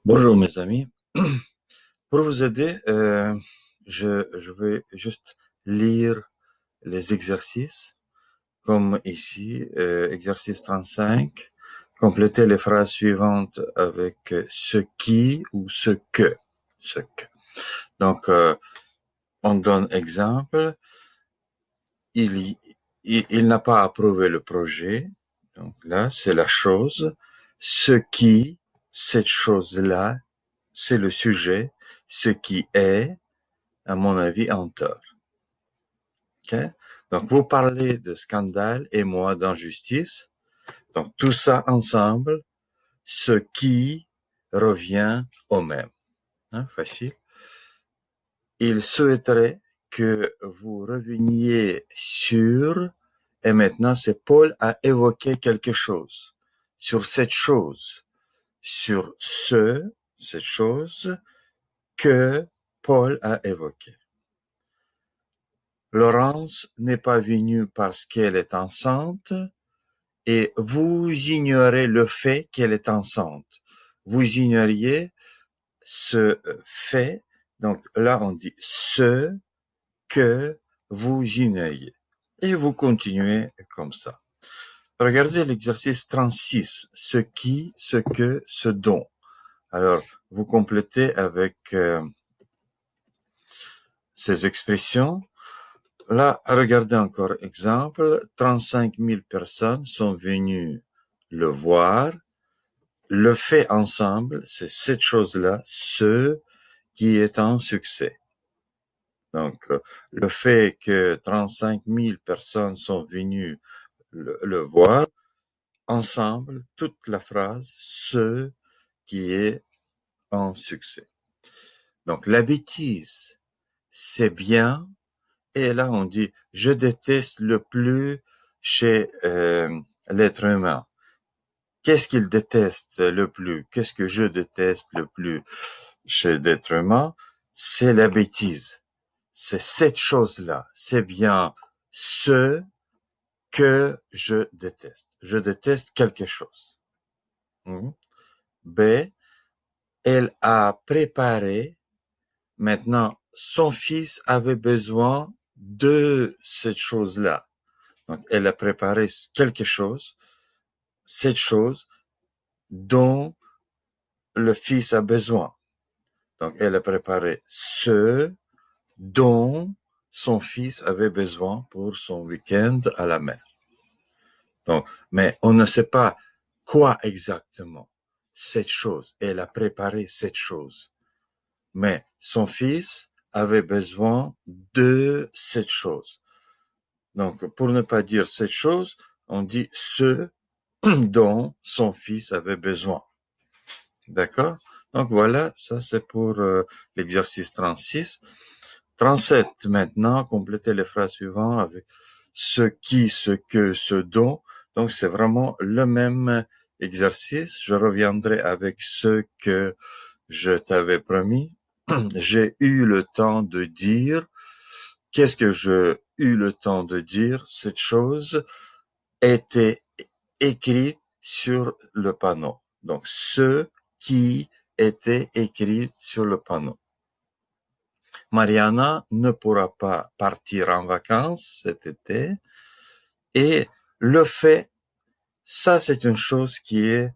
Bonjour mes amis. Pour vous aider, je vais juste lire les exercices, comme ici, exercice 35. Complétez les phrases suivantes avec ce qui ou ce que. Ce que. Donc, on donne exemple. Il, il n'a pas approuvé le projet. Donc là, c'est la chose. Ce qui, cette chose-là, c'est le sujet. Ce qui est, à mon avis, en tort. Okay? Donc, vous parlez de scandale et moi d'injustice. Donc, tout ça ensemble, ce qui revient au même. Hein, facile. Il souhaiterait que vous reveniez sur, et maintenant c'est Paul a évoqué quelque chose, sur cette chose, sur cette chose que Paul a évoqué. Laurence n'est pas venue parce qu'elle est enceinte et vous ignorez le fait qu'elle est enceinte. Vous ignoriez ce fait. Donc là, on dit ce que vous ignoriez. Et vous continuez comme ça. Regardez l'exercice 36. Ce qui, ce que, ce dont. Alors, vous complétez avec ces expressions. Là, regardez encore exemple. 35 000 personnes sont venues le voir. Le fait ensemble, c'est cette chose-là, ce qui est un succès. Donc, le fait que 35 000 personnes sont venues le voir, ensemble, toute la phrase, ce qui est un succès. Donc, la bêtise, c'est bien. Et là, on dit, je déteste le plus chez l'être humain. Qu'est-ce qu'il déteste le plus? Qu'est-ce que je déteste le plus chez l'être humain? C'est la bêtise. C'est cette chose-là. C'est bien ce que je déteste. Je déteste quelque chose. B, elle a préparé. Maintenant, son fils avait besoin de cette chose-là. Donc, elle a préparé quelque chose, cette chose dont le fils a besoin. Donc, elle a préparé ce dont son fils avait besoin pour son week-end à la mer. Donc, mais on ne sait pas quoi exactement cette chose. Elle a préparé cette chose. Mais son fils avait besoin de cette chose. Donc, pour ne pas dire cette chose, on dit ce dont son fils avait besoin. D'accord? Donc voilà, ça c'est pour l'exercice 36. 37 maintenant, complétez les phrases suivantes avec ce qui, ce que, ce dont. Donc c'est vraiment le même exercice. Je reviendrai avec ce que je t'avais promis. J'ai eu le temps de dire. Qu'est-ce que j'ai eu le temps de dire? Cette chose était écrite sur le panneau. Donc, ce qui était écrit sur le panneau. Mariana ne pourra pas partir en vacances cet été. Et le fait, ça c'est une chose qui est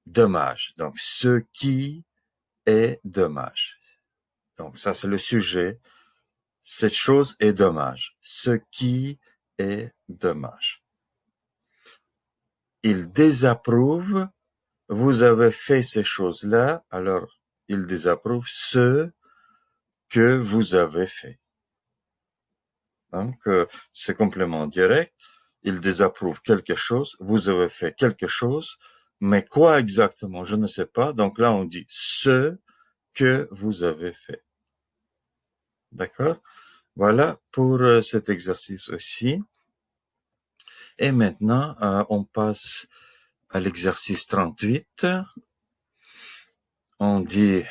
dommage. Donc, ce qui est dommage. Donc, ça c'est le sujet. Cette chose est dommage. Ce qui est dommage. Il désapprouve. Vous avez fait ces choses-là, alors il désapprouve ce que vous avez fait. Donc, c'est complément direct. Il désapprouve quelque chose, vous avez fait quelque chose, mais quoi exactement, je ne sais pas. Donc là, on dit ce que vous avez fait. D'accord? Voilà pour cet exercice aussi. Et maintenant, on passe à l'exercice 38. On dit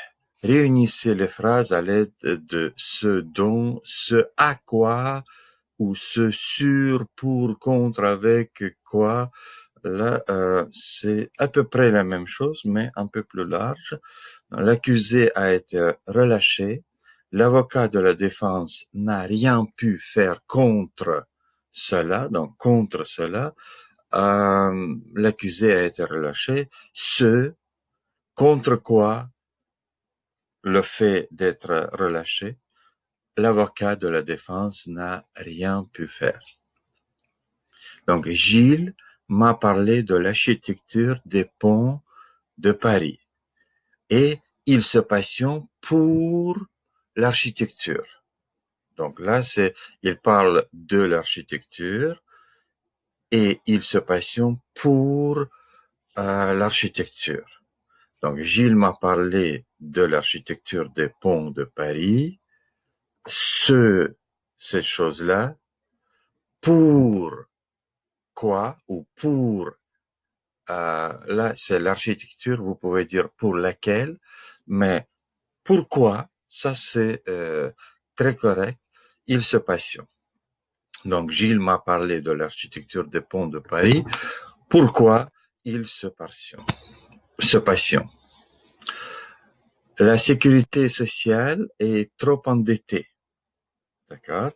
réunissez les phrases à l'aide de ce dont, ce à quoi, ou ce sur, pour, contre, avec quoi. Là, c'est à peu près la même chose, mais un peu plus large. L'accusé a été relâché. L'avocat de la défense n'a rien pu faire contre cela, donc contre cela. L'accusé a été relâché. Ce contre quoi le fait d'être relâché, l'avocat de la défense n'a rien pu faire. Donc, Gilles m'a parlé de l'architecture des ponts de Paris et il se passionne pour l'architecture. Donc là, il parle de l'architecture et il se passionne pour l'architecture. Donc, Gilles m'a parlé de l'architecture des ponts de Paris, cette chose-là, pour quoi ou pour, là, c'est l'architecture, vous pouvez dire pour laquelle, mais pourquoi, ça c'est très correct, il se passionne. Donc, Gilles m'a parlé de l'architecture des ponts de Paris. Pourquoi il se passionne? La sécurité sociale est trop endettée. D'accord?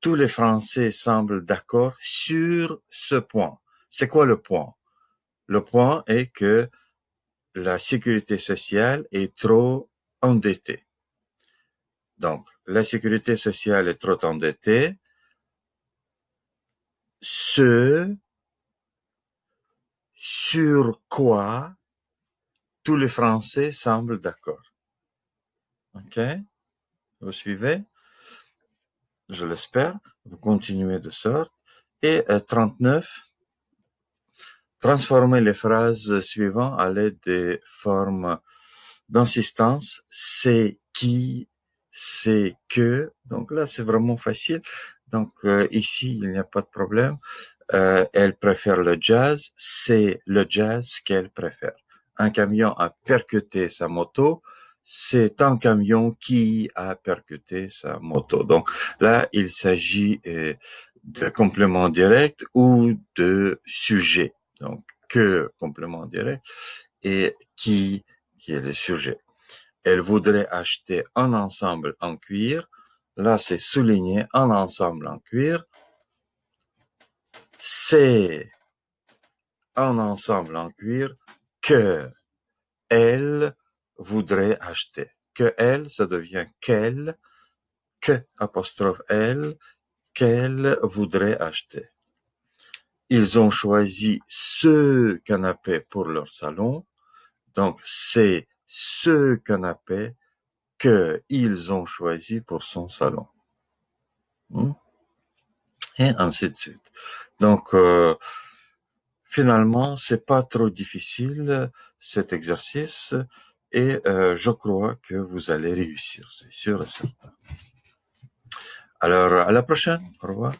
Tous les Français semblent d'accord sur ce point. C'est quoi le point? Le point est que la sécurité sociale est trop endettée. Donc, la sécurité sociale est trop endettée. Ce sur quoi tous les Français semblent d'accord. OK? Vous suivez? Je l'espère. Vous continuez de sorte. Et 39, transformer les phrases suivantes à l'aide des formes d'insistance. C'est qui, c'est que. Donc là, c'est vraiment facile. Donc ici, il n'y a pas de problème. Elle préfère le jazz. C'est le jazz qu'elle préfère. Un camion a percuté sa moto. C'est un camion qui a percuté sa moto. Donc là, il s'agit de complément direct ou de sujet. Donc que complément direct et qui est le sujet. Elle voudrait acheter un ensemble en cuir. Là, c'est souligné un ensemble en cuir. C'est un ensemble en cuir que elle voudrait acheter. Que elle, ça devient qu'elle, que apostrophe elle, qu'elle voudrait acheter. Ils ont choisi ce canapé pour leur salon. Donc, c'est ce canapé qu'ils ont choisi pour son salon. Et ainsi de suite. Donc, finalement, c'est pas trop difficile cet exercice et je crois que vous allez réussir, c'est sûr et certain. Alors, à la prochaine. Au revoir.